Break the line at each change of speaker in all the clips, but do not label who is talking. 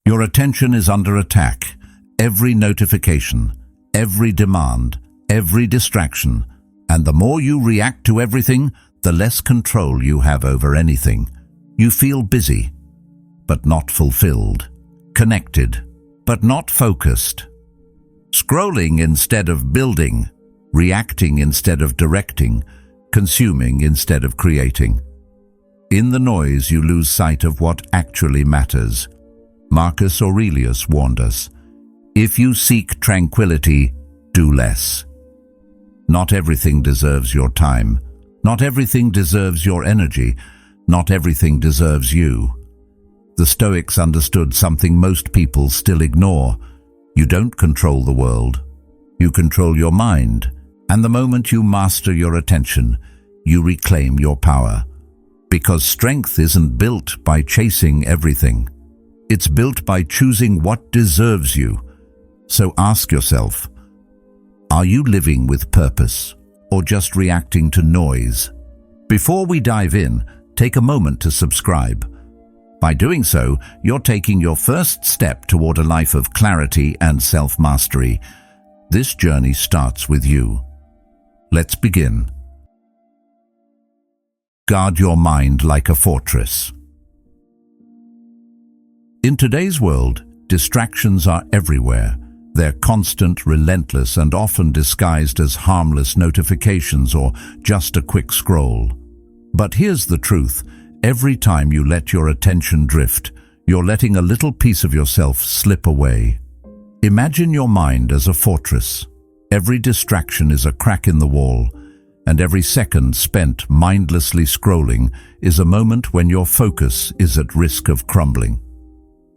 Your attention is under attack. Every notification, every demand, every distraction, and the more you react to everything, the less control you have over anything. You feel busy, but not fulfilled, connected, but not focused, scrolling instead of building, reacting instead of directing, consuming instead of creating. In the noise, you lose sight of what actually matters. Marcus Aurelius warned us, "If you seek tranquility, do less." Not everything deserves your time. Not everything deserves your energy. Not everything deserves you. The Stoics understood something most people still ignore. You don't control the world. You control your mind. And the moment you master your attention, you reclaim your power. Because strength isn't built by chasing everything. It's built by choosing what deserves you. So ask yourself, are you living with purpose or just reacting to noise? Before we dive in, take a moment to subscribe. By doing so, you're taking your first step toward a life of clarity and self-mastery. This journey starts with you. Let's begin. Guard your mind like a fortress. In today's world, distractions are everywhere. They're constant, relentless, and often disguised as harmless notifications or just a quick scroll. But here's the truth. Every time you let your attention drift, you're letting a little piece of yourself slip away. Imagine your mind as a fortress. Every distraction is a crack in the wall, and every second spent mindlessly scrolling is a moment when your focus is at risk of crumbling.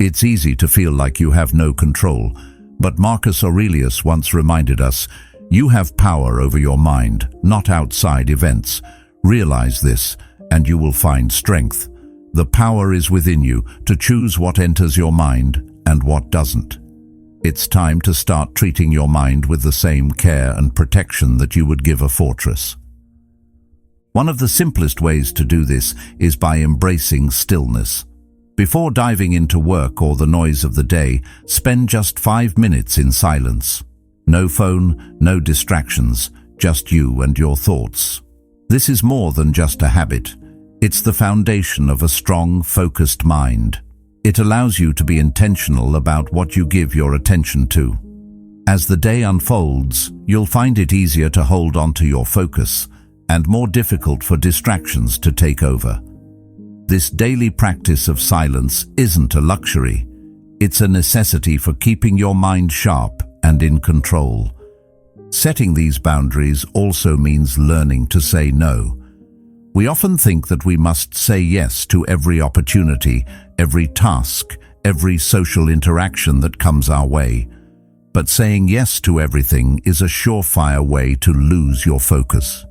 It's easy to feel like you have no control, but Marcus Aurelius once reminded us, you have power over your mind, not outside events. Realize this, and you will find strength. The power is within you to choose what enters your mind and what doesn't. It's time to start treating your mind with the same care and protection that you would give a fortress. One of the simplest ways to do this is by embracing stillness. Before diving into work or the noise of the day, spend just 5 minutes in silence. No phone, no distractions, just you and your thoughts. This is more than just a habit. It's the foundation of a strong, focused mind. It allows you to be intentional about what you give your attention to. As the day unfolds, you'll find it easier to hold on to your focus and more difficult for distractions to take over. This daily practice of silence isn't a luxury. It's a necessity for keeping your mind sharp and in control. Setting these boundaries also means learning to say no. We often think that we must say yes to every opportunity, every task, every social interaction that comes our way. But saying yes to everything is a surefire way to lose your focus.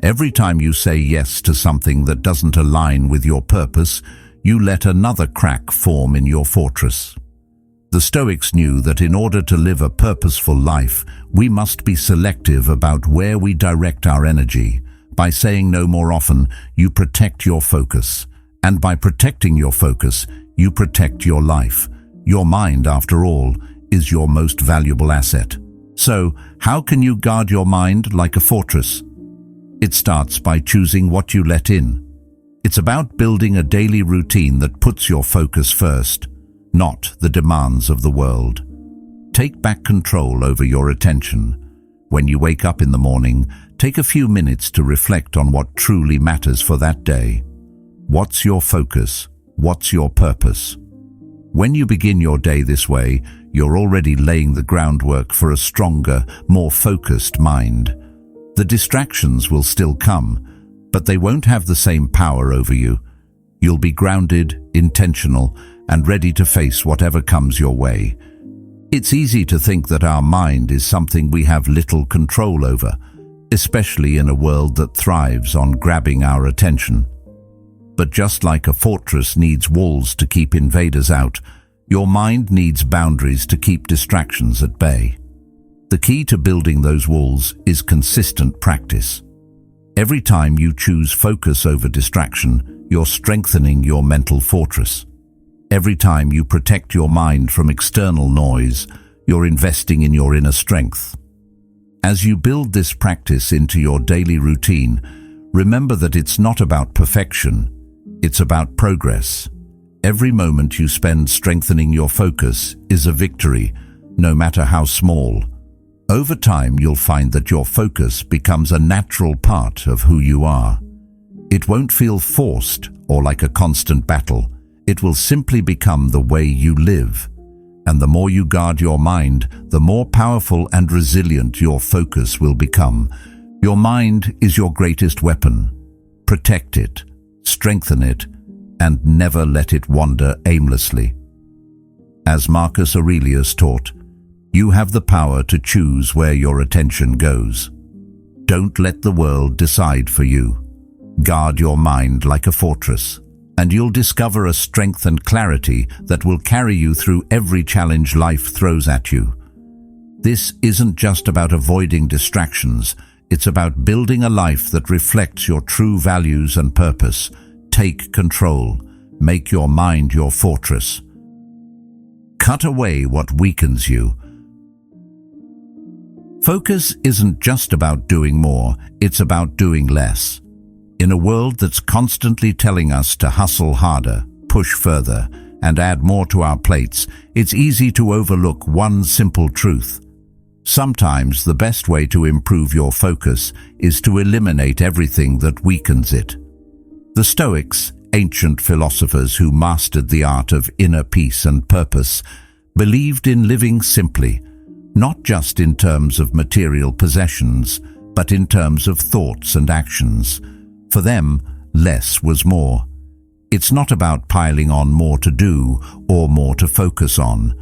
Every time you say yes to something that doesn't align with your purpose, you let another crack form in your fortress. The Stoics knew that in order to live a purposeful life, we must be selective about where we direct our energy. By saying no more often, you protect your focus. And by protecting your focus, you protect your life. Your mind, after all, is your most valuable asset. So, how can you guard your mind like a fortress? It starts by choosing what you let in. It's about building a daily routine that puts your focus first, not the demands of the world. Take back control over your attention. When you wake up in the morning, take a few minutes to reflect on what truly matters for that day. What's your focus? What's your purpose? When you begin your day this way, you're already laying the groundwork for a stronger, more focused mind. The distractions will still come, but they won't have the same power over you. You'll be grounded, intentional, and ready to face whatever comes your way. It's easy to think that our mind is something we have little control over, especially in a world that thrives on grabbing our attention. But just like a fortress needs walls to keep invaders out, your mind needs boundaries to keep distractions at bay. The key to building those walls is consistent practice. Every time you choose focus over distraction, you're strengthening your mental fortress. Every time you protect your mind from external noise, you're investing in your inner strength. As you build this practice into your daily routine, remember that it's not about perfection, it's about progress. Every moment you spend strengthening your focus is a victory, no matter how small. Over time, you'll find that your focus becomes a natural part of who you are. It won't feel forced or like a constant battle. It will simply become the way you live. And the more you guard your mind, the more powerful and resilient your focus will become. Your mind is your greatest weapon. Protect it, strengthen it, and never let it wander aimlessly. As Marcus Aurelius taught, you have the power to choose where your attention goes. Don't let the world decide for you. Guard your mind like a fortress, and you'll discover a strength and clarity that will carry you through every challenge life throws at you. This isn't just about avoiding distractions, it's about building a life that reflects your true values and purpose. Take control. Make your mind your fortress. Cut away what weakens you. Focus isn't just about doing more, it's about doing less. In a world that's constantly telling us to hustle harder, push further, and add more to our plates, it's easy to overlook one simple truth. Sometimes the best way to improve your focus is to eliminate everything that weakens it. The Stoics, ancient philosophers who mastered the art of inner peace and purpose, believed in living simply, not just in terms of material possessions, but in terms of thoughts and actions. For them, less was more. It's not about piling on more to do or more to focus on.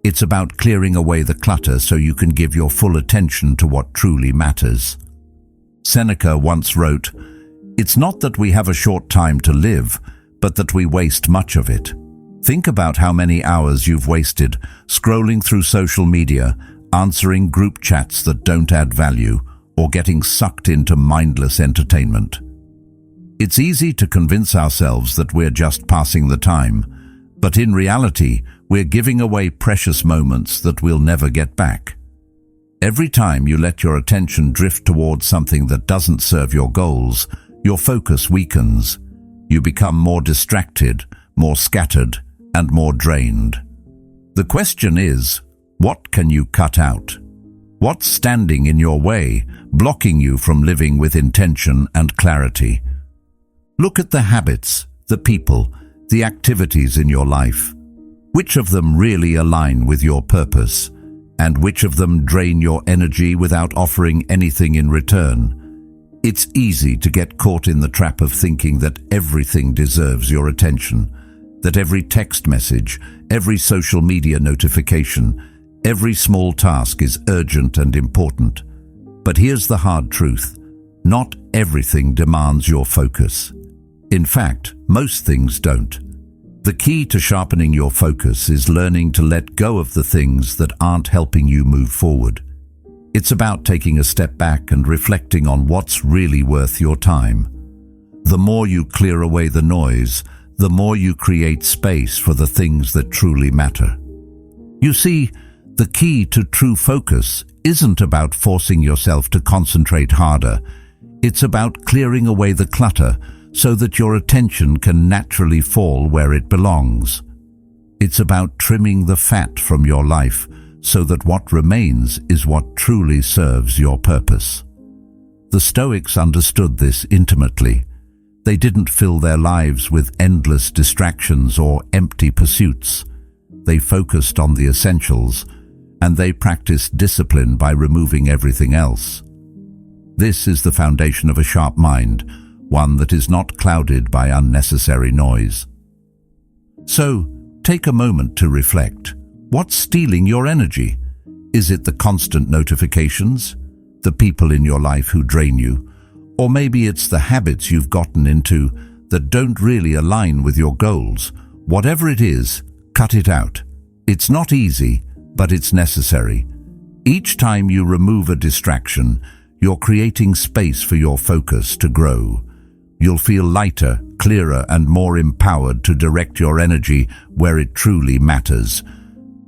It's about clearing away the clutter so you can give your full attention to what truly matters. Seneca once wrote, "It's not that we have a short time to live, but that we waste much of it." Think about how many hours you've wasted scrolling through social media, answering group chats that don't add value, or getting sucked into mindless entertainment. It's easy to convince ourselves that we're just passing the time, but in reality, we're giving away precious moments that we'll never get back. Every time you let your attention drift towards something that doesn't serve your goals, your focus weakens. You become more distracted, more scattered, and more drained. The question is, what can you cut out? What's standing in your way, blocking you from living with intention and clarity? Look at the habits, the people, the activities in your life. Which of them really align with your purpose, and which of them drain your energy without offering anything in return? It's easy to get caught in the trap of thinking that everything deserves your attention, that every text message, every social media notification, every small task is urgent and important. But here's the hard truth. Not everything demands your focus. In fact, most things don't. The key to sharpening your focus is learning to let go of the things that aren't helping you move forward. It's about taking a step back and reflecting on what's really worth your time. The more you clear away the noise, the more you create space for the things that truly matter. You see, the key to true focus isn't about forcing yourself to concentrate harder. It's about clearing away the clutter so that your attention can naturally fall where it belongs. It's about trimming the fat from your life so that what remains is what truly serves your purpose. The Stoics understood this intimately. They didn't fill their lives with endless distractions or empty pursuits. They focused on the essentials, and they practiced discipline by removing everything else. This is the foundation of a sharp mind, one that is not clouded by unnecessary noise. So, take a moment to reflect. What's stealing your energy? Is it the constant notifications, the people in your life who drain you, or maybe it's the habits you've gotten into that don't really align with your goals? Whatever it is, cut it out. It's not easy, but it's necessary. Each time you remove a distraction, you're creating space for your focus to grow. You'll feel lighter, clearer and more empowered to direct your energy where it truly matters.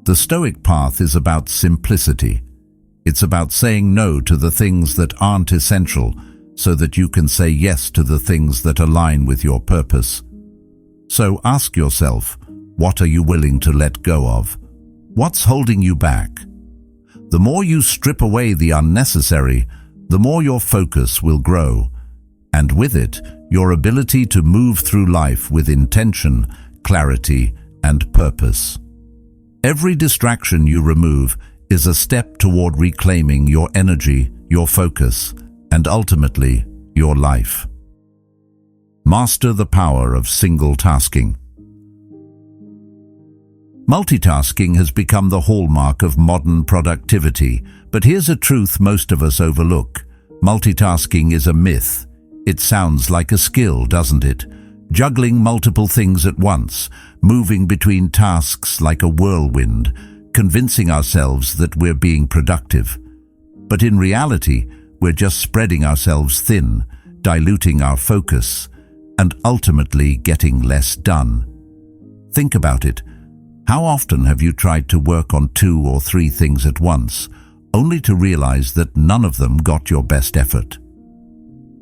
The Stoic path is about simplicity. It's about saying no to the things that aren't essential so that you can say yes to the things that align with your purpose. So ask yourself, what are you willing to let go of? What's holding you back? The more you strip away the unnecessary, the more your focus will grow, and with it, your ability to move through life with intention, clarity, and purpose. Every distraction you remove is a step toward reclaiming your energy, your focus, and ultimately, your life. Master the power of single tasking. Multitasking has become the hallmark of modern productivity, but here's a truth most of us overlook. Multitasking is a myth. It sounds like a skill, doesn't it? Juggling multiple things at once, moving between tasks like a whirlwind, convincing ourselves that we're being productive. But in reality, we're just spreading ourselves thin, diluting our focus, and ultimately getting less done. Think about it. How often have you tried to work on 2 or 3 things at once, only to realize that none of them got your best effort?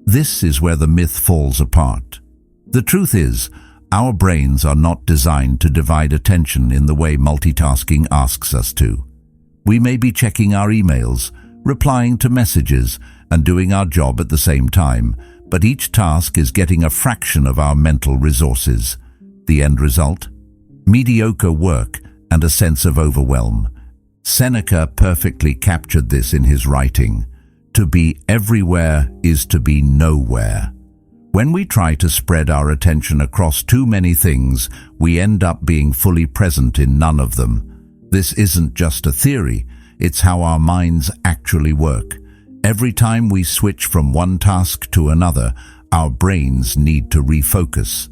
This is where the myth falls apart. The truth is, our brains are not designed to divide attention in the way multitasking asks us to. We may be checking our emails, replying to messages, and doing our job at the same time, but each task is getting a fraction of our mental resources. The end result? Mediocre work and a sense of overwhelm. Seneca perfectly captured this in his writing. To be everywhere is to be nowhere. When we try to spread our attention across too many things, we end up being fully present in none of them. This isn't just a theory, it's how our minds actually work. Every time we switch from one task to another, our brains need to refocus.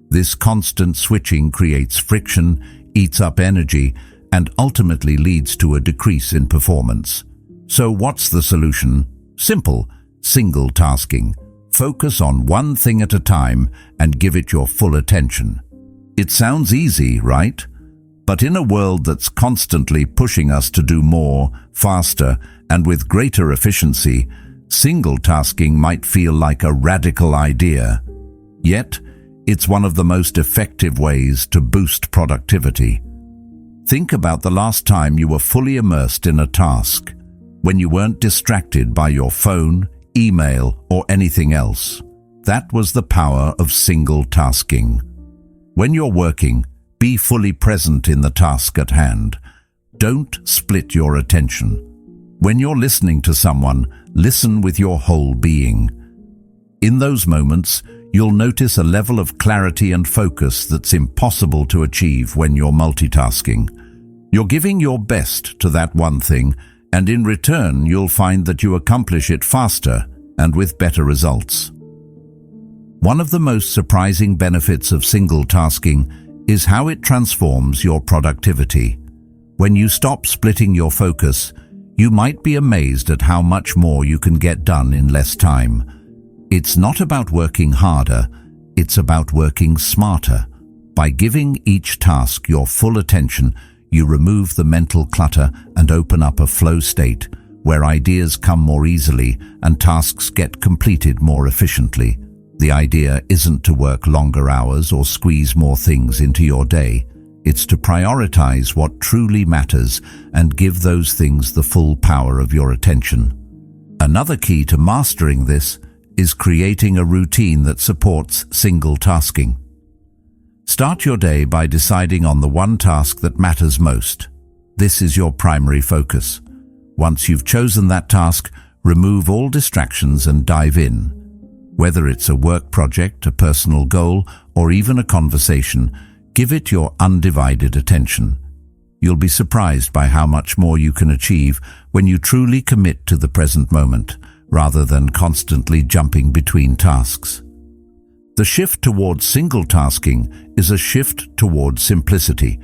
This constant switching creates friction, eats up energy, and ultimately leads to a decrease in performance. So what's the solution? Simple: single tasking. Focus on one thing at a time and give it your full attention. It sounds easy, right? But in a world that's constantly pushing us to do more, faster, and with greater efficiency, single tasking might feel like a radical idea. Yet, it's one of the most effective ways to boost productivity. Think about the last time you were fully immersed in a task, when you weren't distracted by your phone, email, or anything else. That was the power of single tasking. When you're working, be fully present in the task at hand. Don't split your attention. When you're listening to someone, listen with your whole being. In those moments, you'll notice a level of clarity and focus that's impossible to achieve when you're multitasking. You're giving your best to that one thing, and in return, you'll find that you accomplish it faster and with better results. One of the most surprising benefits of single tasking is how it transforms your productivity. When you stop splitting your focus, you might be amazed at how much more you can get done in less time. It's not about working harder, it's about working smarter. By giving each task your full attention, you remove the mental clutter and open up a flow state where ideas come more easily and tasks get completed more efficiently. The idea isn't to work longer hours or squeeze more things into your day. It's to prioritize what truly matters and give those things the full power of your attention. Another key to mastering this is creating a routine that supports single tasking. Start your day by deciding on the one task that matters most. This is your primary focus. Once you've chosen that task, remove all distractions and dive in. Whether it's a work project, a personal goal, or even a conversation, give it your undivided attention. You'll be surprised by how much more you can achieve when you truly commit to the present moment, rather than constantly jumping between tasks. The shift towards single tasking is a shift towards simplicity.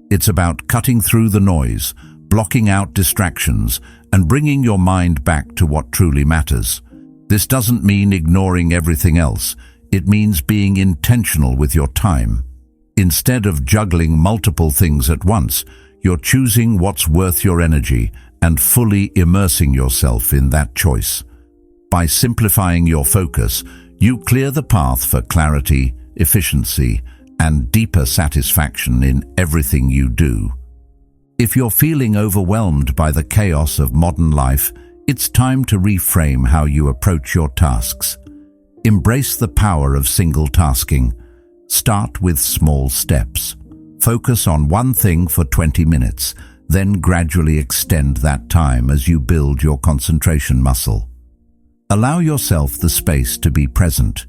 It's about cutting through the noise, blocking out distractions, and bringing your mind back to what truly matters. This doesn't mean ignoring everything else. It means being intentional with your time. Instead of juggling multiple things at once, you're choosing what's worth your energy and fully immersing yourself in that choice. By simplifying your focus, you clear the path for clarity, efficiency, and deeper satisfaction in everything you do. If you're feeling overwhelmed by the chaos of modern life, it's time to reframe how you approach your tasks. Embrace the power of single tasking. Start with small steps. Focus on one thing for 20 minutes, then gradually extend that time as you build your concentration muscle. Allow yourself the space to be present.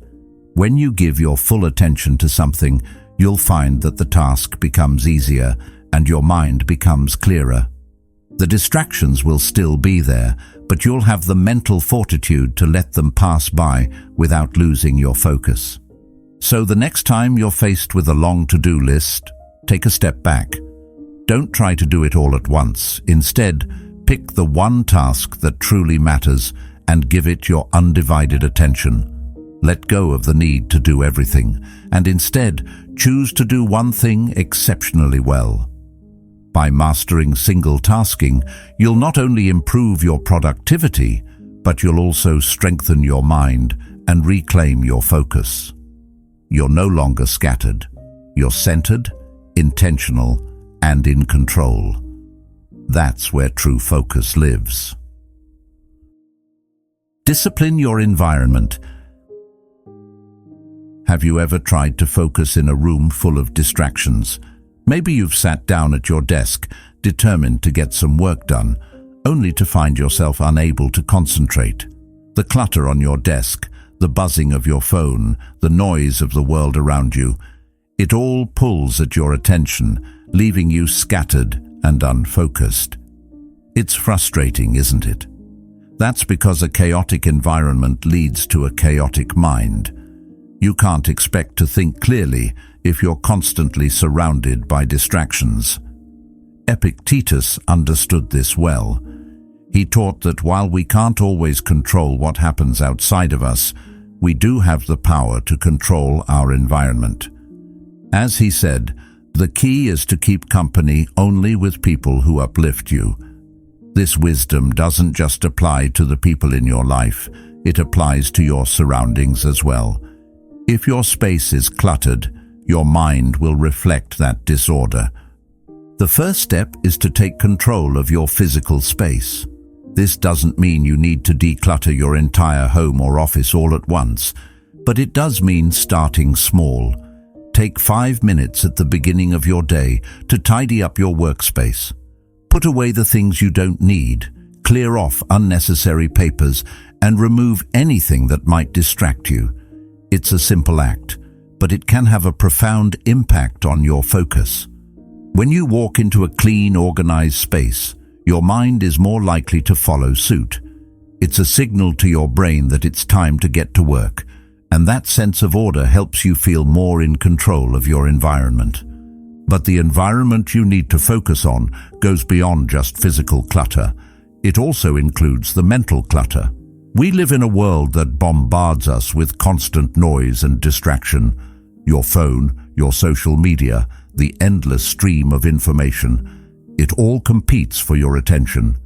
When you give your full attention to something, you'll find that the task becomes easier and your mind becomes clearer. The distractions will still be there, but you'll have the mental fortitude to let them pass by without losing your focus. So the next time you're faced with a long to-do list, take a step back. Don't try to do it all at once. Instead, pick the one task that truly matters and give it your undivided attention. Let go of the need to do everything, and instead choose to do one thing exceptionally well. By mastering single tasking, you'll not only improve your productivity, but you'll also strengthen your mind and reclaim your focus. You're no longer scattered. You're centered, intentional, and in control. That's where true focus lives. Discipline your environment. Have you ever tried to focus in a room full of distractions? Maybe you've sat down at your desk, determined to get some work done, only to find yourself unable to concentrate. The clutter on your desk, the buzzing of your phone, the noise of the world around you, it all pulls at your attention, leaving you scattered and unfocused. It's frustrating, isn't it? That's because a chaotic environment leads to a chaotic mind. You can't expect to think clearly if you're constantly surrounded by distractions. Epictetus understood this well. He taught that while we can't always control what happens outside of us, we do have the power to control our environment. As he said, the key is to keep company only with people who uplift you. This wisdom doesn't just apply to the people in your life, it applies to your surroundings as well. If your space is cluttered, your mind will reflect that disorder. The first step is to take control of your physical space. This doesn't mean you need to declutter your entire home or office all at once, but it does mean starting small. Take 5 minutes at the beginning of your day to tidy up your workspace. Put away the things you don't need, clear off unnecessary papers, and remove anything that might distract you. It's a simple act, but it can have a profound impact on your focus. When you walk into a clean, organized space, your mind is more likely to follow suit. It's a signal to your brain that it's time to get to work, and that sense of order helps you feel more in control of your environment. But the environment you need to focus on goes beyond just physical clutter. It also includes the mental clutter. We live in a world that bombards us with constant noise and distraction. Your phone, your social media, the endless stream of information. It all competes for your attention.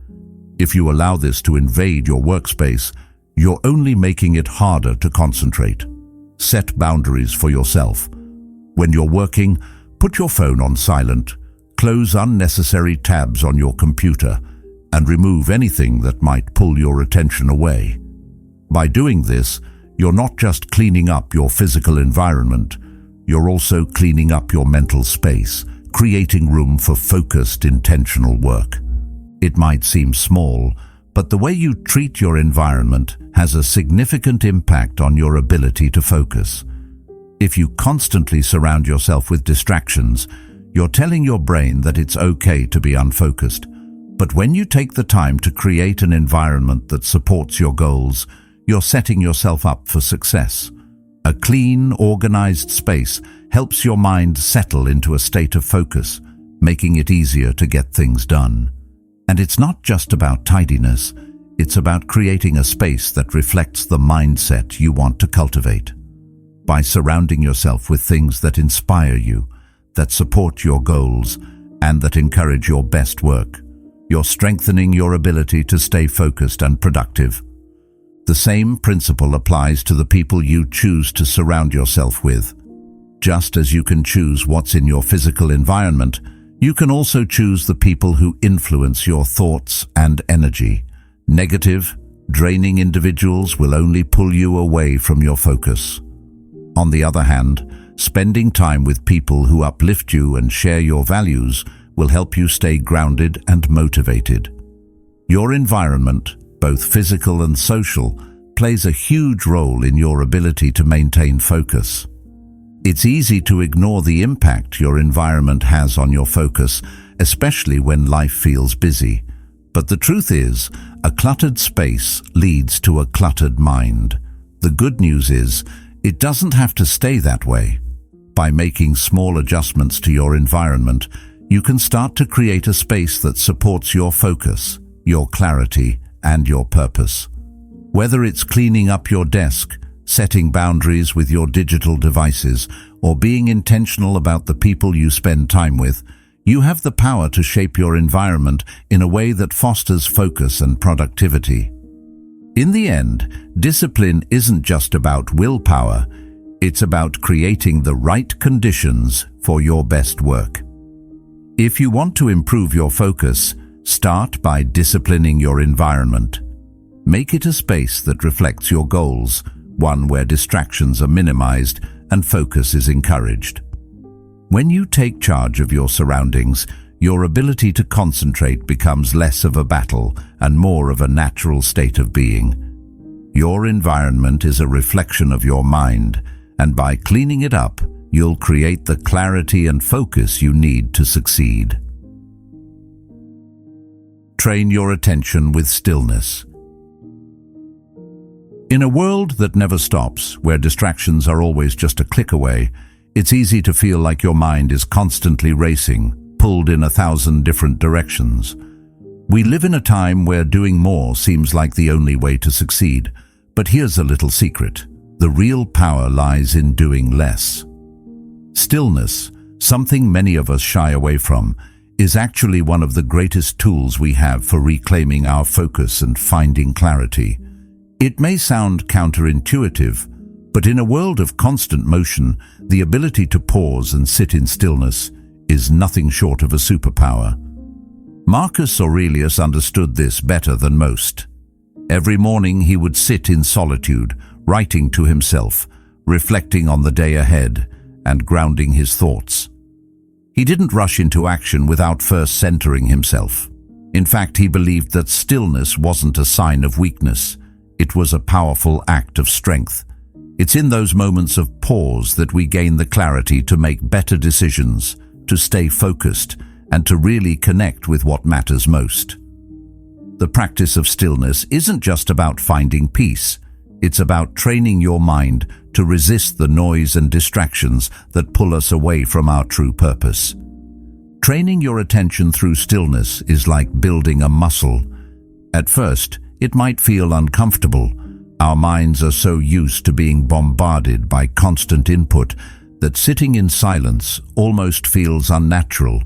If you allow this to invade your workspace, you're only making it harder to concentrate. Set boundaries for yourself. When you're working, put your phone on silent, close unnecessary tabs on your computer, and remove anything that might pull your attention away. By doing this, you're not just cleaning up your physical environment, you're also cleaning up your mental space, creating room for focused, intentional work. It might seem small, but the way you treat your environment has a significant impact on your ability to focus. If you constantly surround yourself with distractions, you're telling your brain that it's okay to be unfocused. But when you take the time to create an environment that supports your goals, you're setting yourself up for success. A clean, organized space helps your mind settle into a state of focus, making it easier to get things done. And it's not just about tidiness, it's about creating a space that reflects the mindset you want to cultivate. by surrounding yourself with things that inspire you, that support your goals, and that encourage your best work. You're strengthening your ability to stay focused and productive. The same principle applies to the people you choose to surround yourself with. Just as you can choose what's in your physical environment, you can also choose the people who influence your thoughts and energy. Negative, draining individuals will only pull you away from your focus. On the other hand, spending time with people who uplift you and share your values will help you stay grounded and motivated. Your environment, both physical and social, plays a huge role in your ability to maintain focus. It's easy to ignore the impact your environment has on your focus, especially when life feels busy. But the truth is, a cluttered space leads to a cluttered mind. The good news is, it doesn't have to stay that way. By making small adjustments to your environment, you can start to create a space that supports your focus, your clarity, and your purpose. Whether it's cleaning up your desk, setting boundaries with your digital devices, or being intentional about the people you spend time with, you have the power to shape your environment in a way that fosters focus and productivity. In the end, discipline isn't just about willpower, it's about creating the right conditions for your best work. If you want to improve your focus, start by disciplining your environment. Make it a space that reflects your goals, one where distractions are minimized and focus is encouraged. When you take charge of your surroundings, your ability to concentrate becomes less of a battle and more of a natural state of being. Your environment is a reflection of your mind, and by cleaning it up, you'll create the clarity and focus you need to succeed. Train your attention with stillness. In a world that never stops, where distractions are always just a click away, it's easy to feel like your mind is constantly racing, pulled in 1,000 different directions. We live in a time where doing more seems like the only way to succeed. But here's a little secret. The real power lies in doing less. Stillness, something many of us shy away from, is actually one of the greatest tools we have for reclaiming our focus and finding clarity. It may sound counterintuitive, but in a world of constant motion, the ability to pause and sit in stillness is nothing short of a superpower. Marcus Aurelius understood this better than most. Every morning he would sit in solitude, writing to himself, reflecting on the day ahead, and grounding his thoughts. He didn't rush into action without first centering himself. In fact, he believed that stillness wasn't a sign of weakness. It was a powerful act of strength. It's in those moments of pause that we gain the clarity to make better decisions, to stay focused, and to really connect with what matters most. The practice of stillness isn't just about finding peace. It's about training your mind to resist the noise and distractions that pull us away from our true purpose. Training your attention through stillness is like building a muscle. At first, it might feel uncomfortable. Our minds are so used to being bombarded by constant input that sitting in silence almost feels unnatural.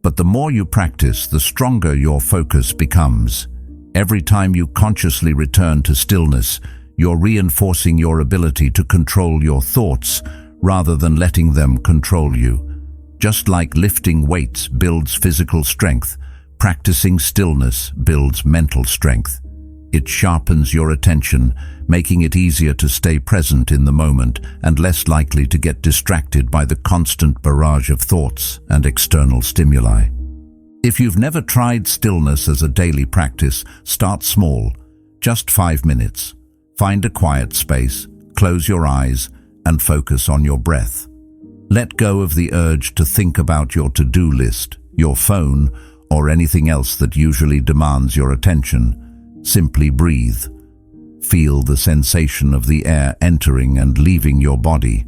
But the more you practice, the stronger your focus becomes. Every time you consciously return to stillness, you're reinforcing your ability to control your thoughts rather than letting them control you. Just like lifting weights builds physical strength, practicing stillness builds mental strength. It sharpens your attention, making it easier to stay present in the moment and less likely to get distracted by the constant barrage of thoughts and external stimuli. If you've never tried stillness as a daily practice, start small, just 5 minutes. Find a quiet space, close your eyes, and focus on your breath. Let go of the urge to think about your to-do list, your phone, or anything else that usually demands your attention. Simply breathe. Feel the sensation of the air entering and leaving your body.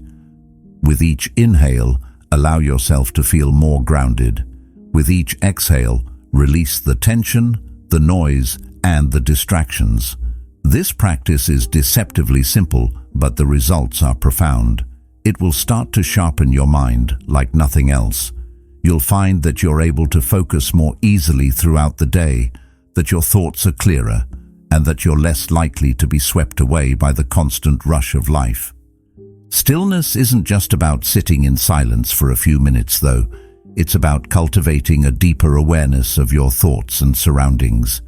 With each inhale, allow yourself to feel more grounded. With each exhale, release the tension, the noise, and the distractions. This practice is deceptively simple, but the results are profound. It will start to sharpen your mind like nothing else. You'll find that you're able to focus more easily throughout the day, that your thoughts are clearer, and that you're less likely to be swept away by the constant rush of life. Stillness isn't just about sitting in silence for a few minutes, though. It's about cultivating a deeper awareness of your thoughts and surroundings.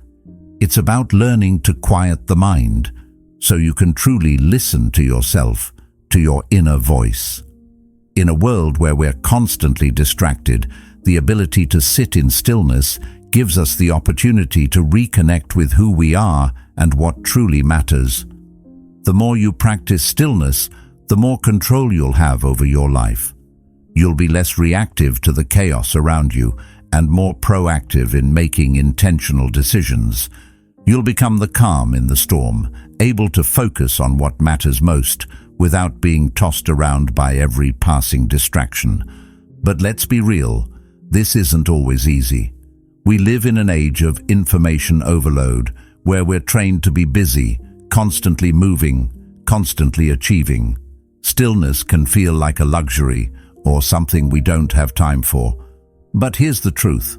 It's about learning to quiet the mind so you can truly listen to yourself, to your inner voice. In a world where we're constantly distracted, the ability to sit in stillness gives us the opportunity to reconnect with who we are and what truly matters. The more you practice stillness, the more control you'll have over your life. You'll be less reactive to the chaos around you and more proactive in making intentional decisions. You'll become the calm in the storm, able to focus on what matters most without being tossed around by every passing distraction. But let's be real, this isn't always easy. We live in an age of information overload where we're trained to be busy, constantly moving, constantly achieving. Stillness can feel like a luxury or something we don't have time for. But here's the truth.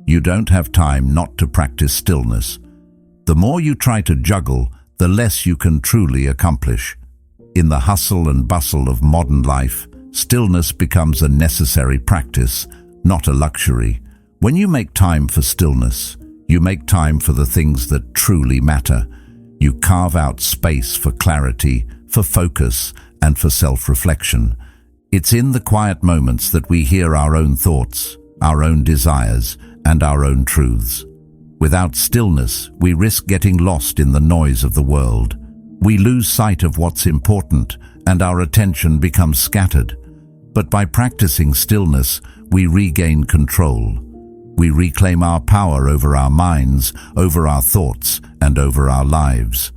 You don't have time not to practice stillness. The more you try to juggle, the less you can truly accomplish. In the hustle and bustle of modern life, stillness becomes a necessary practice, not a luxury. When you make time for stillness, you make time for the things that truly matter. You carve out space for clarity, for focus, and for self-reflection. It's in the quiet moments that we hear our own thoughts, our own desires, and our own truths. Without stillness, we risk getting lost in the noise of the world. We lose sight of what's important, and our attention becomes scattered. But by practicing stillness, we regain control. We reclaim our power over our minds, over our thoughts, and over our lives.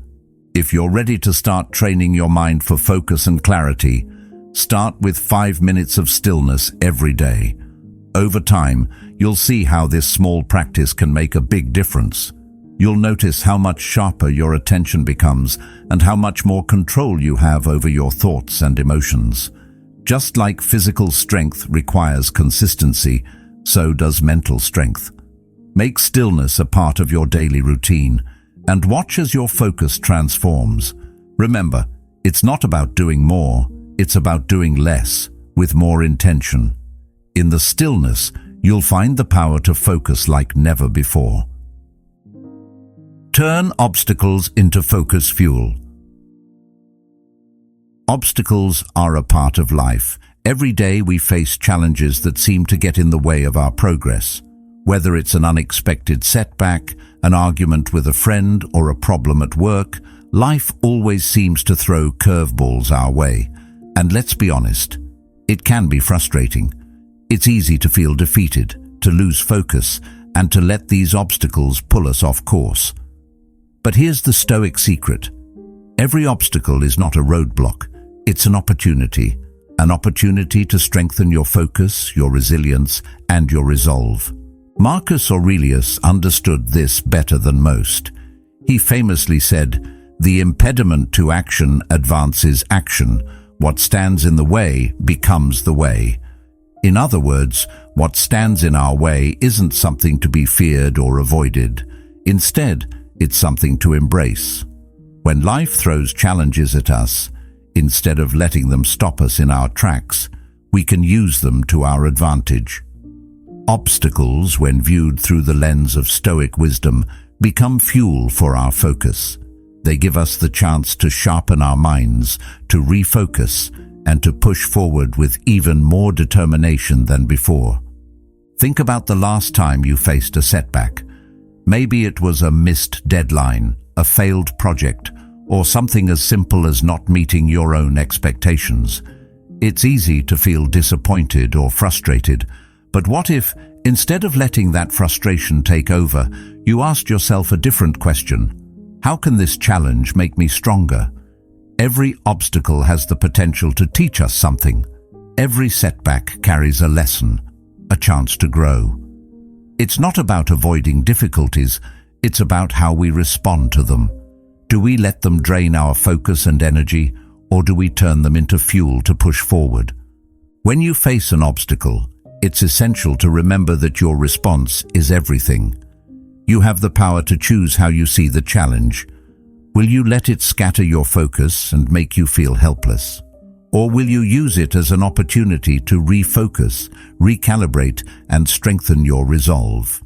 If you're ready to start training your mind for focus and clarity, start with 5 minutes of stillness every day. Over time, you'll see how this small practice can make a big difference. You'll notice how much sharper your attention becomes and how much more control you have over your thoughts and emotions. Just like physical strength requires consistency, so does mental strength. Make stillness a part of your daily routine and watch as your focus transforms. Remember, it's not about doing more, it's about doing less with more intention. In the stillness, you'll find the power to focus like never before. Turn obstacles into focus fuel. Obstacles are a part of life. Every day we face challenges that seem to get in the way of our progress. Whether it's an unexpected setback, an argument with a friend, or a problem at work, life always seems to throw curveballs our way. And let's be honest, it can be frustrating. It's easy to feel defeated, to lose focus, and to let these obstacles pull us off course. But here's the Stoic secret. Every obstacle is not a roadblock. It's an opportunity to strengthen your focus, your resilience, and your resolve. Marcus Aurelius understood this better than most. He famously said, "The impediment to action advances action. What stands in the way becomes the way." In other words, what stands in our way isn't something to be feared or avoided. Instead, it's something to embrace. When life throws challenges at us, instead of letting them stop us in our tracks, we can use them to our advantage. Obstacles, when viewed through the lens of Stoic wisdom, become fuel for our focus. They give us the chance to sharpen our minds, to refocus, and to push forward with even more determination than before. Think about the last time you faced a setback. Maybe it was a missed deadline, a failed project, or something as simple as not meeting your own expectations. It's easy to feel disappointed or frustrated, but what if, instead of letting that frustration take over, you asked yourself a different question? How can this challenge make me stronger? Every obstacle has the potential to teach us something. Every setback carries a lesson, a chance to grow. It's not about avoiding difficulties, it's about how we respond to them. Do we let them drain our focus and energy, or do we turn them into fuel to push forward? When you face an obstacle, it's essential to remember that your response is everything. You have the power to choose how you see the challenge. Will you let it scatter your focus and make you feel helpless? Or will you use it as an opportunity to refocus, recalibrate, and strengthen your resolve?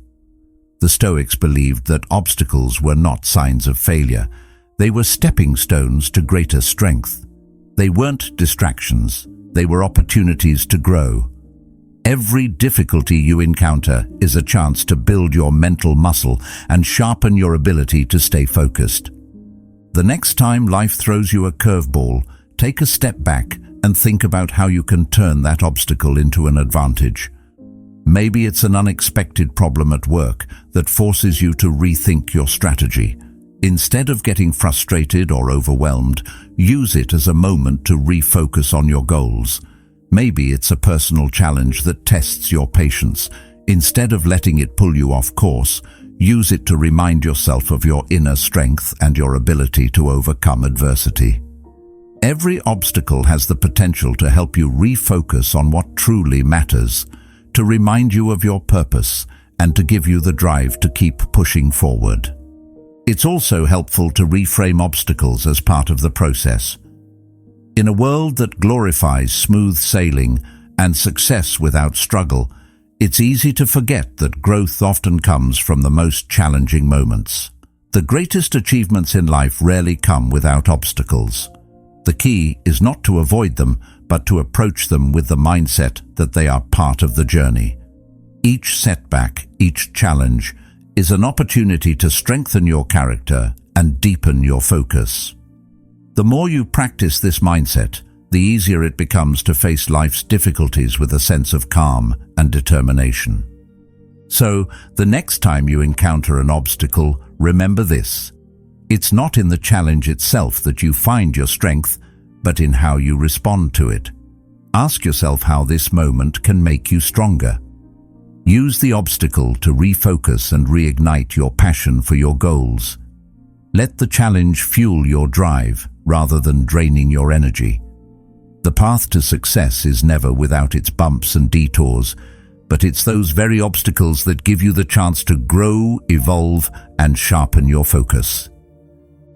The Stoics believed that obstacles were not signs of failure. They were stepping stones to greater strength. They weren't distractions. They were opportunities to grow. Every difficulty you encounter is a chance to build your mental muscle and sharpen your ability to stay focused. The next time life throws you a curveball, take a step back and think about how you can turn that obstacle into an advantage. Maybe it's an unexpected problem at work that forces you to rethink your strategy. Instead of getting frustrated or overwhelmed, use it as a moment to refocus on your goals. Maybe it's a personal challenge that tests your patience. Instead of letting it pull you off course, use it to remind yourself of your inner strength and your ability to overcome adversity. Every obstacle has the potential to help you refocus on what truly matters, to remind you of your purpose, and to give you the drive to keep pushing forward. It's also helpful to reframe obstacles as part of the process. In a world that glorifies smooth sailing and success without struggle, it's easy to forget that growth often comes from the most challenging moments. The greatest achievements in life rarely come without obstacles. The key is not to avoid them, but to approach them with the mindset that they are part of the journey. Each setback, each challenge, is an opportunity to strengthen your character and deepen your focus. The more you practice this mindset, the easier it becomes to face life's difficulties with a sense of calm and determination. So, the next time you encounter an obstacle, remember this. It's not in the challenge itself that you find your strength, but in how you respond to it. Ask yourself how this moment can make you stronger. Use the obstacle to refocus and reignite your passion for your goals. Let the challenge fuel your drive rather than draining your energy. The path to success is never without its bumps and detours, but it's those very obstacles that give you the chance to grow, evolve, and sharpen your focus.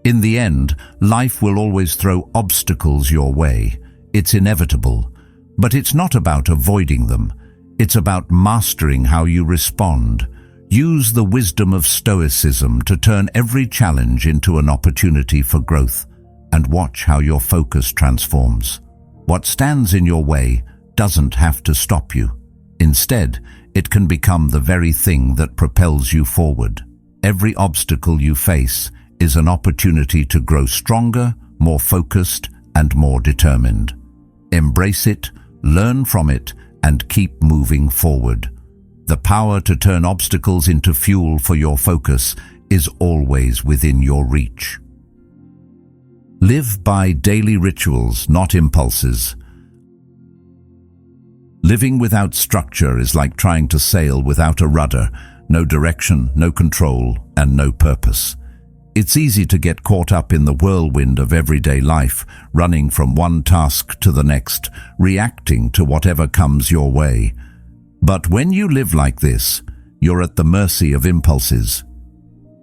In the end, life will always throw obstacles your way. It's inevitable, but it's not about avoiding them. It's about mastering how you respond. Use the wisdom of Stoicism to turn every challenge into an opportunity for growth, and watch how your focus transforms. What stands in your way doesn't have to stop you. Instead, it can become the very thing that propels you forward. Every obstacle you face is an opportunity to grow stronger, more focused, and more determined. Embrace it, learn from it, and keep moving forward. The power to turn obstacles into fuel for your focus is always within your reach. Live by daily rituals, not impulses. Living without structure is like trying to sail without a rudder, no direction, no control, and no purpose. It's easy to get caught up in the whirlwind of everyday life, running from one task to the next, reacting to whatever comes your way. But when you live like this, you're at the mercy of impulses.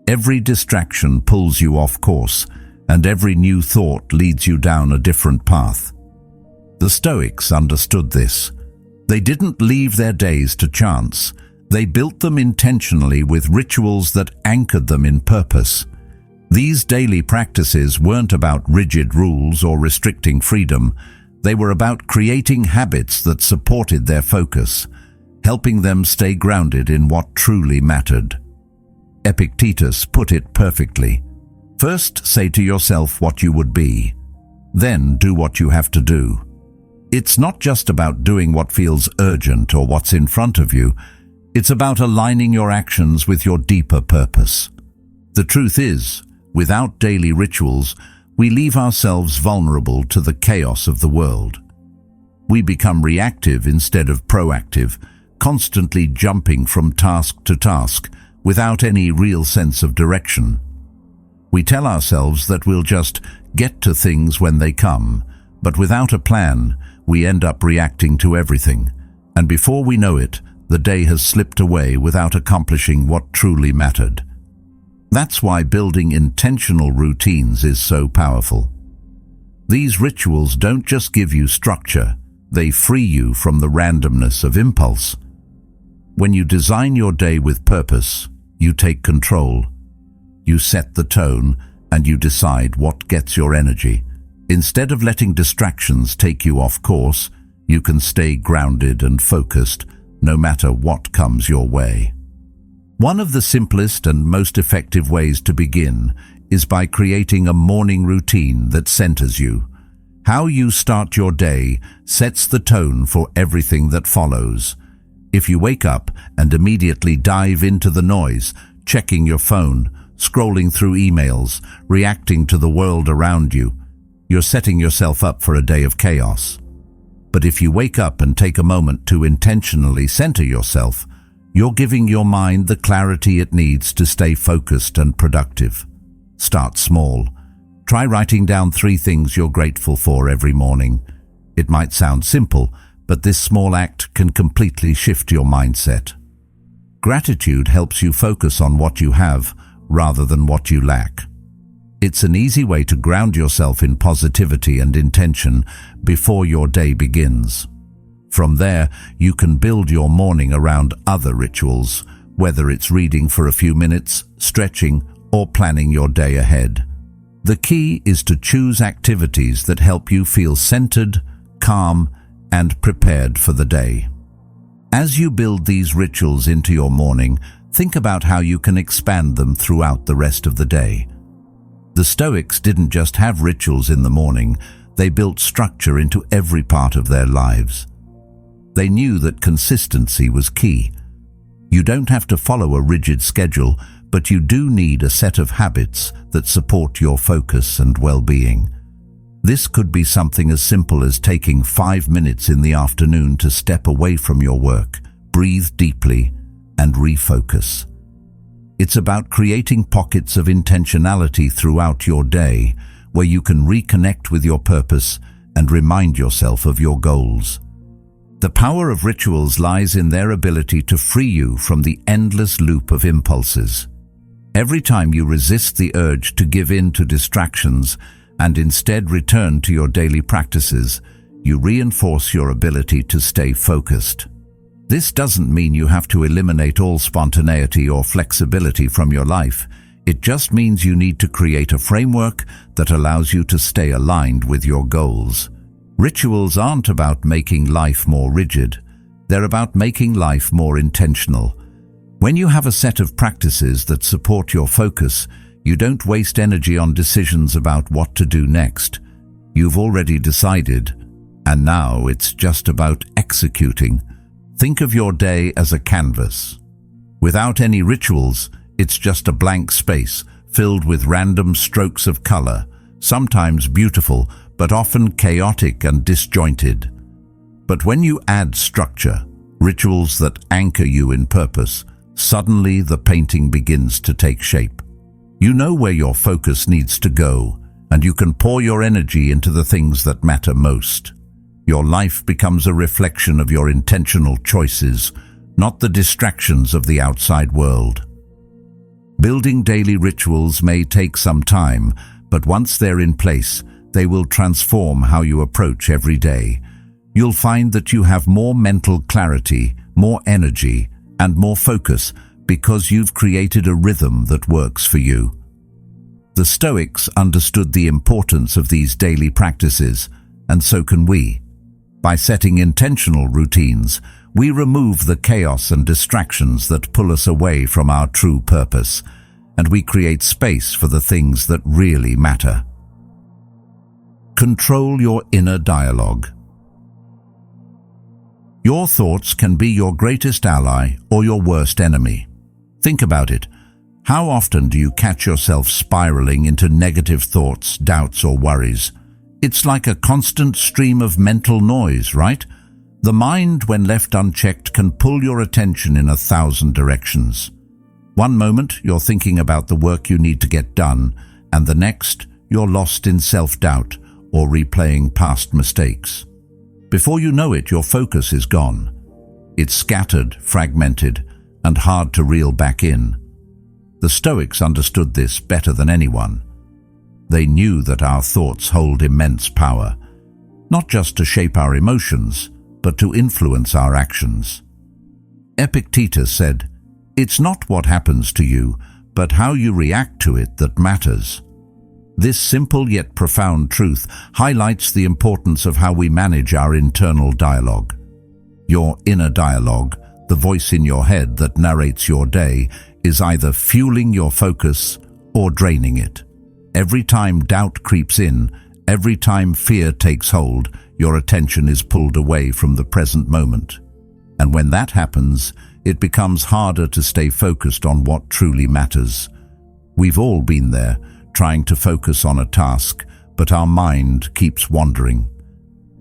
Every distraction pulls you off course, and every new thought leads you down a different path. The Stoics understood this. They didn't leave their days to chance. They built them intentionally with rituals that anchored them in purpose. These daily practices weren't about rigid rules or restricting freedom. They were about creating habits that supported their focus, helping them stay grounded in what truly mattered. Epictetus put it perfectly. First, say to yourself what you would be. Then do what you have to do. It's not just about doing what feels urgent or what's in front of you. It's about aligning your actions with your deeper purpose. The truth is, without daily rituals, we leave ourselves vulnerable to the chaos of the world. We become reactive instead of proactive, constantly jumping from task to task without any real sense of direction. We tell ourselves that we'll just get to things when they come, But without a plan, we end up reacting to everything, and before we know it, the day has slipped away without accomplishing what truly mattered. That's why building intentional routines is so powerful. These rituals don't just give you structure, they free you from the randomness of impulse. When you design your day with purpose, you take control. You set the tone, and you decide what gets your energy. Instead of letting distractions take you off course, you can stay grounded and focused, no matter what comes your way. One of the simplest and most effective ways to begin is by creating a morning routine that centers you. How you start your day sets the tone for everything that follows. If you wake up and immediately dive into the noise, checking your phone, scrolling through emails, reacting to the world around you, you're setting yourself up for a day of chaos. But if you wake up and take a moment to intentionally center yourself, you're giving your mind the clarity it needs to stay focused and productive. Start small. Try writing down 3 things you're grateful for every morning. It might sound simple, but this small act can completely shift your mindset. Gratitude helps you focus on what you have rather than what you lack. It's an easy way to ground yourself in positivity and intention before your day begins. From there, you can build your morning around other rituals, whether it's reading for a few minutes, stretching, or planning your day ahead. The key is to choose activities that help you feel centered, calm, and prepared for the day. As you build these rituals into your morning, think about how you can expand them throughout the rest of the day. The Stoics didn't just have rituals in the morning, they built structure into every part of their lives. They knew that consistency was key. You don't have to follow a rigid schedule, but you do need a set of habits that support your focus and well-being. This could be something as simple as taking 5 minutes in the afternoon to step away from your work, breathe deeply, and refocus. It's about creating pockets of intentionality throughout your day where you can reconnect with your purpose and remind yourself of your goals. The power of rituals lies in their ability to free you from the endless loop of impulses. Every time you resist the urge to give in to distractions and instead return to your daily practices, you reinforce your ability to stay focused. This doesn't mean you have to eliminate all spontaneity or flexibility from your life. It just means you need to create a framework that allows you to stay aligned with your goals. Rituals aren't about making life more rigid. They're about making life more intentional. When you have a set of practices that support your focus, you don't waste energy on decisions about what to do next. You've already decided, and now it's just about executing. Think of your day as a canvas. Without any rituals, it's just a blank space filled with random strokes of color, sometimes beautiful, but often chaotic and disjointed. But when you add structure, rituals that anchor you in purpose, suddenly the painting begins to take shape. You know where your focus needs to go, and you can pour your energy into the things that matter most. Your life becomes a reflection of your intentional choices, not the distractions of the outside world. Building daily rituals may take some time, but once they're in place, they will transform how you approach every day. You'll find that you have more mental clarity, more energy, and more focus because you've created a rhythm that works for you. The Stoics understood the importance of these daily practices, and so can we. By setting intentional routines, we remove the chaos and distractions that pull us away from our true purpose, and we create space for the things that really matter. Control your inner dialogue. Your thoughts can be your greatest ally or your worst enemy. Think about it. How often do you catch yourself spiraling into negative thoughts, doubts, or worries? It's like a constant stream of mental noise, right? The mind, when left unchecked, can pull your attention in 1,000 directions. One moment, you're thinking about the work you need to get done, and the next, you're lost in self-doubt, or replaying past mistakes. Before you know it, your focus is gone. It's scattered, fragmented, and hard to reel back in. The Stoics understood this better than anyone. They knew that our thoughts hold immense power, not just to shape our emotions, but to influence our actions. Epictetus said, "It's not what happens to you, but how you react to it that matters." This simple yet profound truth highlights the importance of how we manage our internal dialogue. Your inner dialogue, the voice in your head that narrates your day, is either fueling your focus or draining it. Every time doubt creeps in, every time fear takes hold, your attention is pulled away from the present moment. And when that happens, it becomes harder to stay focused on what truly matters. We've all been there, trying to focus on a task, but our mind keeps wandering.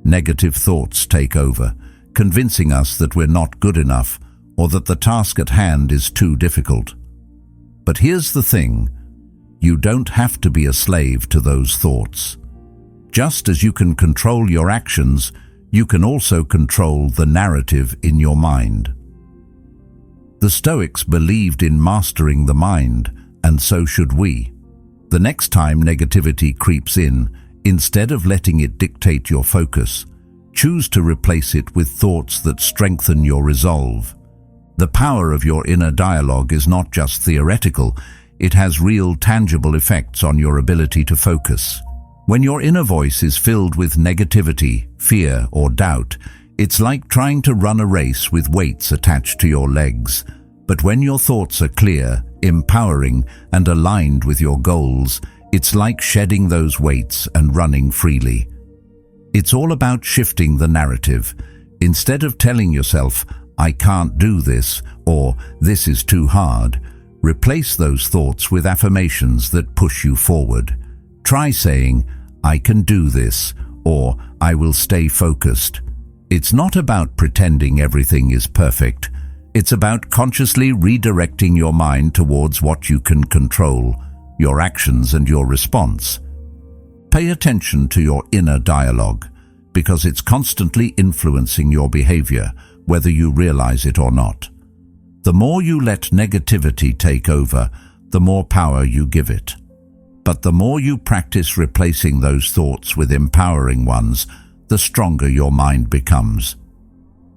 Negative thoughts take over, convincing us that we're not good enough or that the task at hand is too difficult. But here's the thing, you don't have to be a slave to those thoughts. Just as you can control your actions, you can also control the narrative in your mind. The Stoics believed in mastering the mind, and so should we. The next time negativity creeps in, instead of letting it dictate your focus, choose to replace it with thoughts that strengthen your resolve. The power of your inner dialogue is not just theoretical, it has real, tangible effects on your ability to focus. When your inner voice is filled with negativity, fear, or doubt, it's like trying to run a race with weights attached to your legs. But when your thoughts are clear, empowering, and aligned with your goals, it's like shedding those weights and running freely. It's all about shifting the narrative. Instead of telling yourself, "I can't do this," or "this is too hard," replace those thoughts with affirmations that push you forward. Try saying, "I can do this," or "I will stay focused." It's not about pretending everything is perfect. It's about consciously redirecting your mind towards what you can control, your actions and your response. Pay attention to your inner dialogue, because it's constantly influencing your behavior, whether you realize it or not. The more you let negativity take over, the more power you give it. But the more you practice replacing those thoughts with empowering ones, the stronger your mind becomes.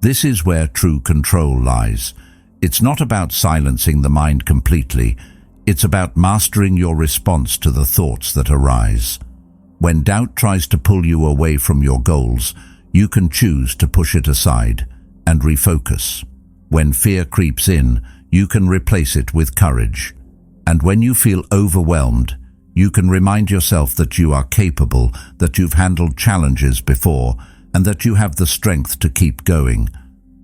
This is where true control lies. It's not about silencing the mind completely. It's about mastering your response to the thoughts that arise. When doubt tries to pull you away from your goals, you can choose to push it aside and refocus. When fear creeps in, you can replace it with courage. And when you feel overwhelmed, you can remind yourself that you are capable, that you've handled challenges before, and that you have the strength to keep going.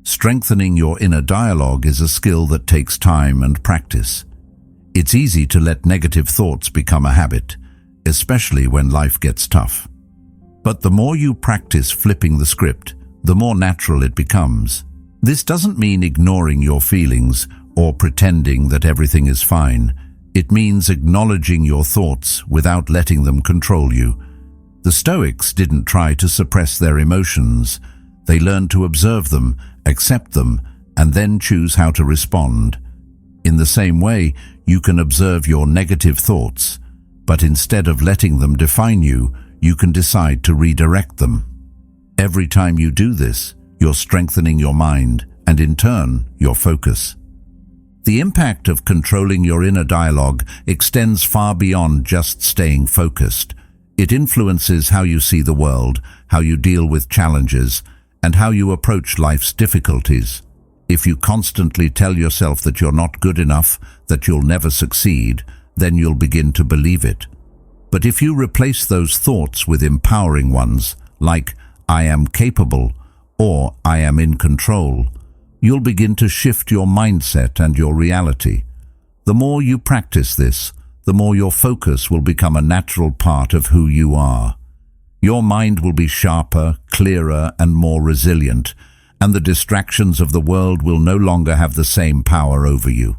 Strengthening your inner dialogue is a skill that takes time and practice. It's easy to let negative thoughts become a habit, especially when life gets tough. But the more you practice flipping the script, the more natural it becomes. This doesn't mean ignoring your feelings or pretending that everything is fine. It means acknowledging your thoughts without letting them control you. The Stoics didn't try to suppress their emotions. They learned to observe them, accept them, and then choose how to respond. In the same way, you can observe your negative thoughts, but instead of letting them define you, you can decide to redirect them. Every time you do this, you're strengthening your mind and, in turn, your focus. The impact of controlling your inner dialogue extends far beyond just staying focused. It influences how you see the world, how you deal with challenges, and how you approach life's difficulties. If you constantly tell yourself that you're not good enough, that you'll never succeed, then you'll begin to believe it. But if you replace those thoughts with empowering ones, like "I am capable" or "I am in control," you'll begin to shift your mindset and your reality. The more you practice this, the more your focus will become a natural part of who you are. Your mind will be sharper, clearer, and more resilient, and the distractions of the world will no longer have the same power over you.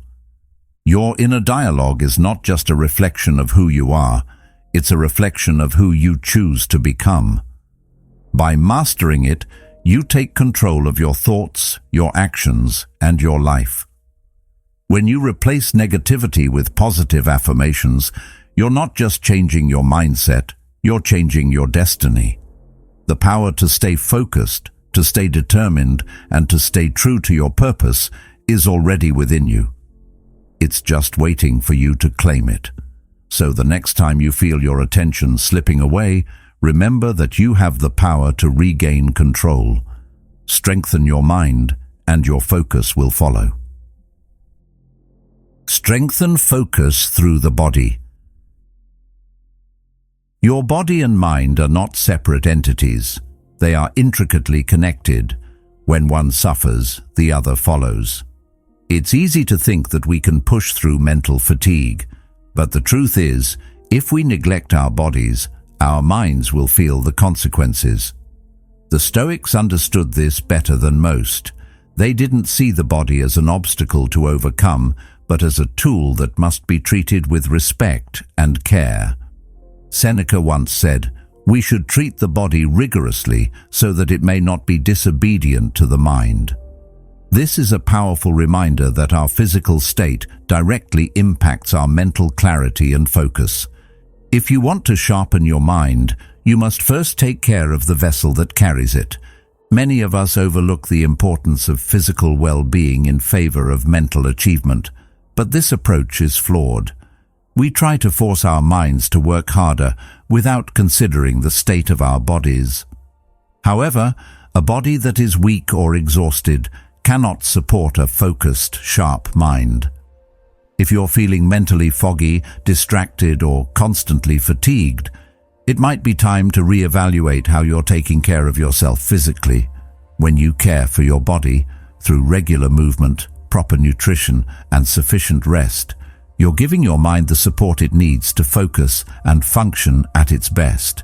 Your inner dialogue is not just a reflection of who you are, It's a reflection of who you choose to become. By mastering it, you take control of your thoughts, your actions, and your life. When you replace negativity with positive affirmations, you're not just changing your mindset, you're changing your destiny. The power to stay focused, to stay determined, and to stay true to your purpose is already within you. It's just waiting for you to claim it. So the next time you feel your attention slipping away, remember that you have the power to regain control. Strengthen your mind, and your focus will follow. Strengthen focus through the body. Your body and mind are not separate entities. They are intricately connected. When one suffers, the other follows. It's easy to think that we can push through mental fatigue, but the truth is, if we neglect our bodies, our minds will feel the consequences. The Stoics understood this better than most. They didn't see the body as an obstacle to overcome, but as a tool that must be treated with respect and care. Seneca once said, "We should treat the body rigorously so that it may not be disobedient to the mind." This is a powerful reminder that our physical state directly impacts our mental clarity and focus. If you want to sharpen your mind, you must first take care of the vessel that carries it. Many of us overlook the importance of physical well-being in favor of mental achievement, but this approach is flawed. We try to force our minds to work harder without considering the state of our bodies. However, a body that is weak or exhausted cannot support a focused, sharp mind. If you're feeling mentally foggy, distracted, or constantly fatigued, it might be time to reevaluate how you're taking care of yourself physically. When you care for your body through regular movement, proper nutrition, and sufficient rest, you're giving your mind the support it needs to focus and function at its best.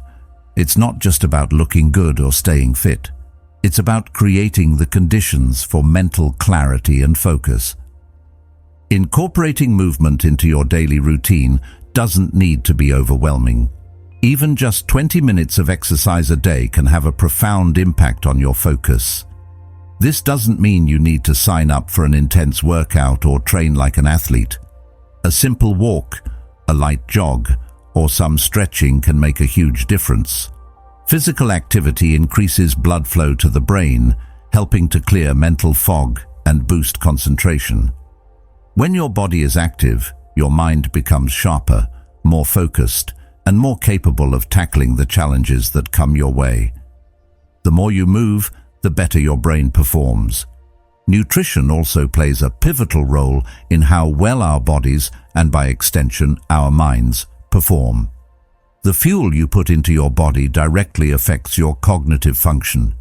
It's not just about looking good or staying fit. It's about creating the conditions for mental clarity and focus. Incorporating movement into your daily routine doesn't need to be overwhelming. Even just 20 minutes of exercise a day can have a profound impact on your focus. This doesn't mean you need to sign up for an intense workout or train like an athlete. A simple walk, a light jog, or some stretching can make a huge difference. Physical activity increases blood flow to the brain, helping to clear mental fog and boost concentration. When your body is active, your mind becomes sharper, more focused, and more capable of tackling the challenges that come your way. The more you move, the better your brain performs. Nutrition also plays a pivotal role in how well our bodies, and by extension our minds, perform. The fuel you put into your body directly affects your cognitive function.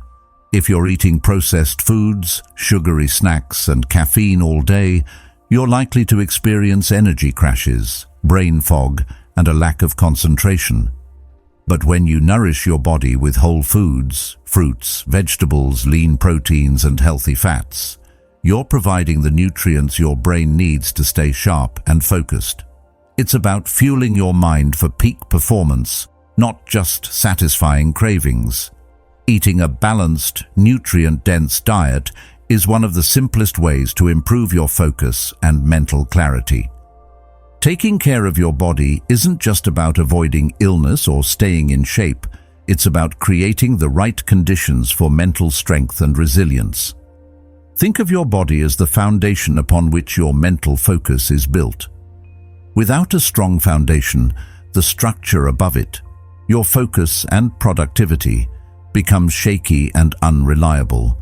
If you're eating processed foods, sugary snacks, and caffeine all day, you're likely to experience energy crashes, brain fog, and a lack of concentration. But when you nourish your body with whole foods, fruits, vegetables, lean proteins, and healthy fats, you're providing the nutrients your brain needs to stay sharp and focused. It's about fueling your mind for peak performance, not just satisfying cravings. Eating a balanced, nutrient-dense diet is one of the simplest ways to improve your focus and mental clarity. Taking care of your body isn't just about avoiding illness or staying in shape. It's about creating the right conditions for mental strength and resilience. Think of your body as the foundation upon which your mental focus is built. Without a strong foundation, the structure above it, your focus and productivity, becomes shaky and unreliable.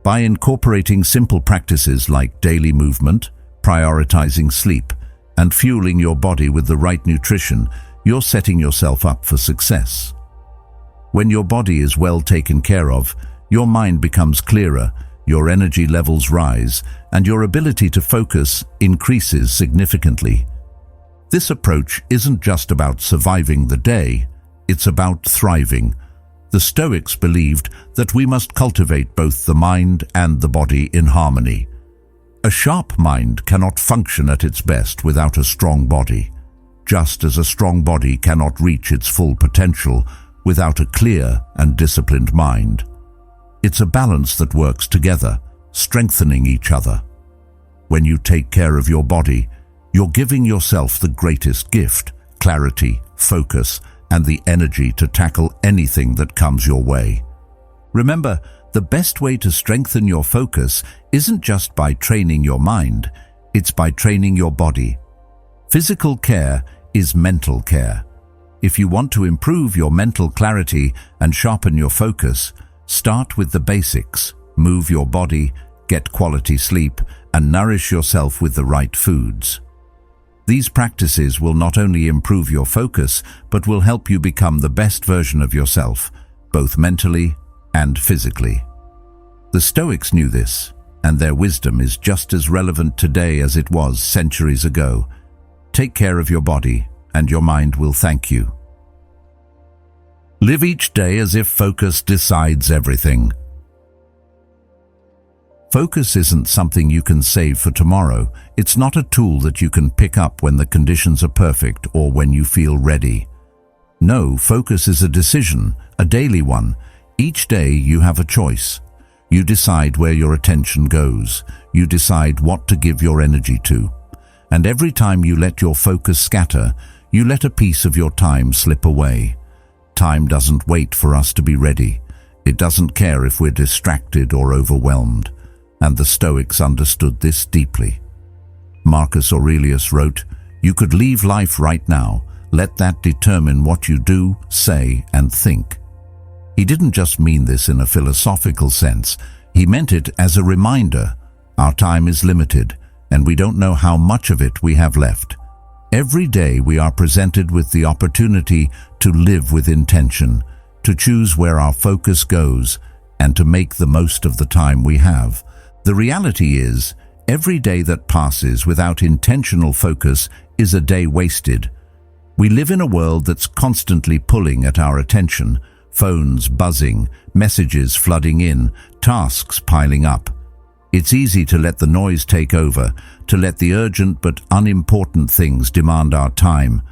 By incorporating simple practices like daily movement, prioritizing sleep, and fueling your body with the right nutrition, you're setting yourself up for success. When your body is well taken care of, your mind becomes clearer, your energy levels rise, and your ability to focus increases significantly. This approach isn't just about surviving the day, it's about thriving. The Stoics believed that we must cultivate both the mind and the body in harmony. A sharp mind cannot function at its best without a strong body. just as a strong body cannot reach its full potential without a clear and disciplined mind. It's a balance that works together, strengthening each other. When you take care of your body, you're giving yourself the greatest gift: clarity, focus, and the energy to tackle anything that comes your way. Remember, the best way to strengthen your focus isn't just by training your mind, it's by training your body. Physical care is mental care. If you want to improve your mental clarity and sharpen your focus, start with the basics. Move your body, get quality sleep, and nourish yourself with the right foods. These practices will not only improve your focus, but will help you become the best version of yourself, both mentally and physically. The Stoics knew this, and their wisdom is just as relevant today as it was centuries ago. Take care of your body, and your mind will thank you. Live each day as if focus decides everything. Focus isn't something you can save for tomorrow. It's not a tool that you can pick up when the conditions are perfect or when you feel ready. No, focus is a decision, a daily one. Each day you have a choice. You decide where your attention goes. You decide what to give your energy to. And every time you let your focus scatter, you let a piece of your time slip away. Time doesn't wait for us to be ready. It doesn't care if we're distracted or overwhelmed. And the Stoics understood this deeply. Marcus Aurelius wrote, "You could leave life right now. Let that determine what you do, say, and think." He didn't just mean this in a philosophical sense. He meant it as a reminder. Our time is limited, and we don't know how much of it we have left. Every day we are presented with the opportunity to live with intention, to choose where our focus goes, and to make the most of the time we have. The reality is, every day that passes without intentional focus is a day wasted. We live in a world that's constantly pulling at our attention, phones buzzing, messages flooding in, tasks piling up. It's easy to let the noise take over, to let the urgent but unimportant things demand our time.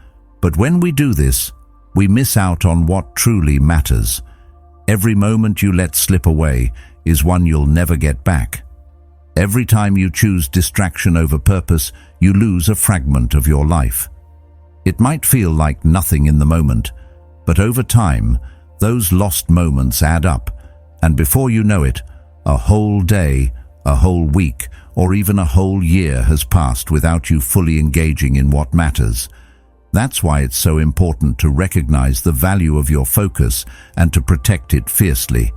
But when we do this, we miss out on what truly matters. Every moment you let slip away is one you'll never get back. Every time you choose distraction over purpose, you lose a fragment of your life. It might feel like nothing in the moment, but over time, those lost moments add up, and before you know it, a whole day, a whole week, or even a whole year has passed without you fully engaging in what matters. That's why it's so important to recognize the value of your focus and to protect it fiercely.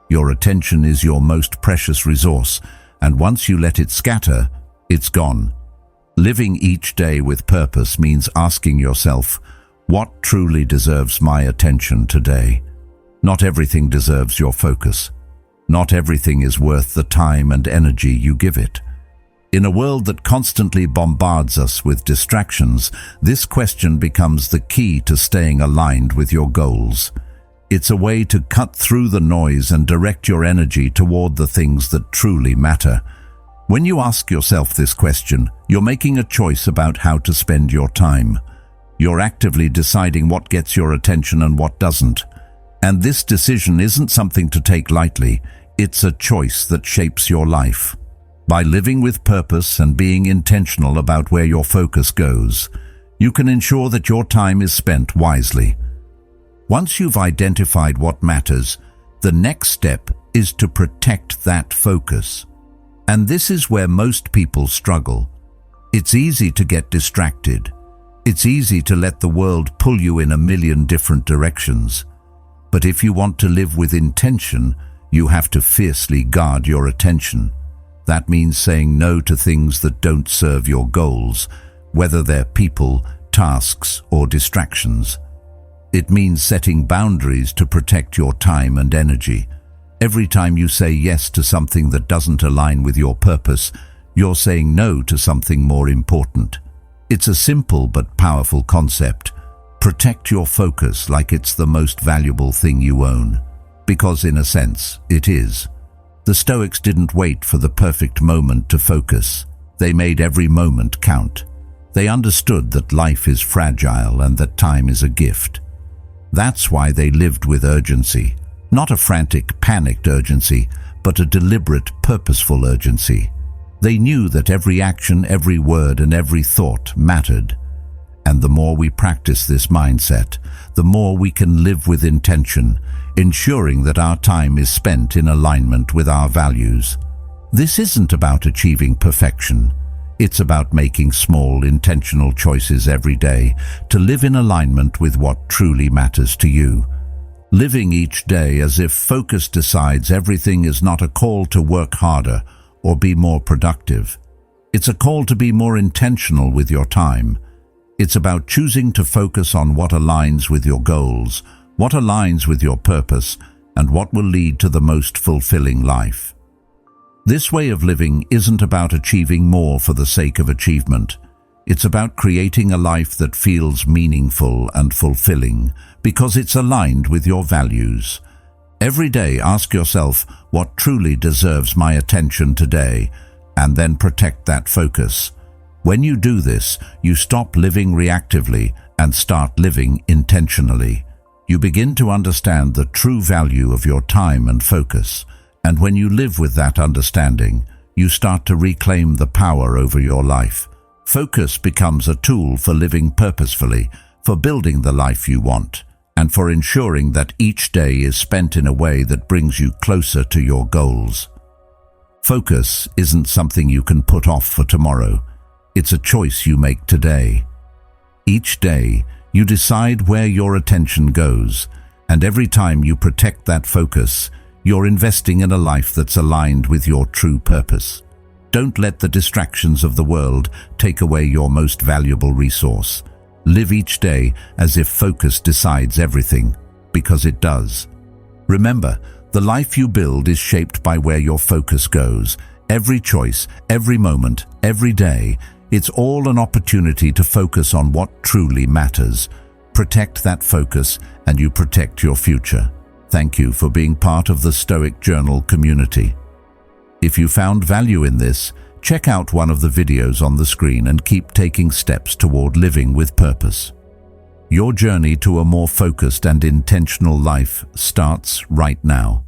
Your attention is your most precious resource, and once you let it scatter, it's gone. Living each day with purpose means asking yourself, what truly deserves my attention today? Not everything deserves your focus. Not everything is worth the time and energy you give it. In a world that constantly bombards us with distractions, this question becomes the key to staying aligned with your goals. It's a way to cut through the noise and direct your energy toward the things that truly matter. When you ask yourself this question, you're making a choice about how to spend your time. You're actively deciding what gets your attention and what doesn't. And this decision isn't something to take lightly. It's a choice that shapes your life. By living with purpose and being intentional about where your focus goes, you can ensure that your time is spent wisely. Once you've identified what matters, the next step is to protect that focus. And this is where most people struggle. It's easy to get distracted. It's easy to let the world pull you in a million different directions. But if you want to live with intention, you have to fiercely guard your attention. That means saying no to things that don't serve your goals, whether they're people, tasks, or distractions. It means setting boundaries to protect your time and energy. Every time you say yes to something that doesn't align with your purpose, you're saying no to something more important. It's a simple but powerful concept. Protect your focus like it's the most valuable thing you own. Because in a sense, it is. The Stoics didn't wait for the perfect moment to focus. They made every moment count. They understood that life is fragile and that time is a gift. That's why they lived with urgency, not a frantic, panicked urgency, but a deliberate, purposeful urgency. They knew that every action, every word, and every thought mattered. And the more we practice this mindset, the more we can live with intention, ensuring that our time is spent in alignment with our values. This isn't about achieving perfection. It's about making small, intentional choices every day to live in alignment with what truly matters to you. Living each day as if focus decides everything is not a call to work harder or be more productive. It's a call to be more intentional with your time. It's about choosing to focus on what aligns with your goals, what aligns with your purpose, and what will lead to the most fulfilling life. This way of living isn't about achieving more for the sake of achievement. It's about creating a life that feels meaningful and fulfilling because it's aligned with your values. Every day, ask yourself, what truly deserves my attention today, and then protect that focus. When you do this, you stop living reactively and start living intentionally. You begin to understand the true value of your time and focus, and when you live with that understanding, you start to reclaim the power over your life. Focus becomes a tool for living purposefully, for building the life you want, and for ensuring that each day is spent in a way that brings you closer to your goals. Focus isn't something you can put off for tomorrow. It's a choice you make today. Each day, you decide where your attention goes, and every time you protect that focus, you're investing in a life that's aligned with your true purpose. Don't let the distractions of the world take away your most valuable resource. Live each day as if focus decides everything, because it does. Remember, the life you build is shaped by where your focus goes. Every choice, every moment, every day, it's all an opportunity to focus on what truly matters. Protect that focus and you protect your future. Thank you for being part of the Stoic Journal community. If you found value in this, check out one of the videos on the screen and keep taking steps toward living with purpose. Your journey to a more focused and intentional life starts right now.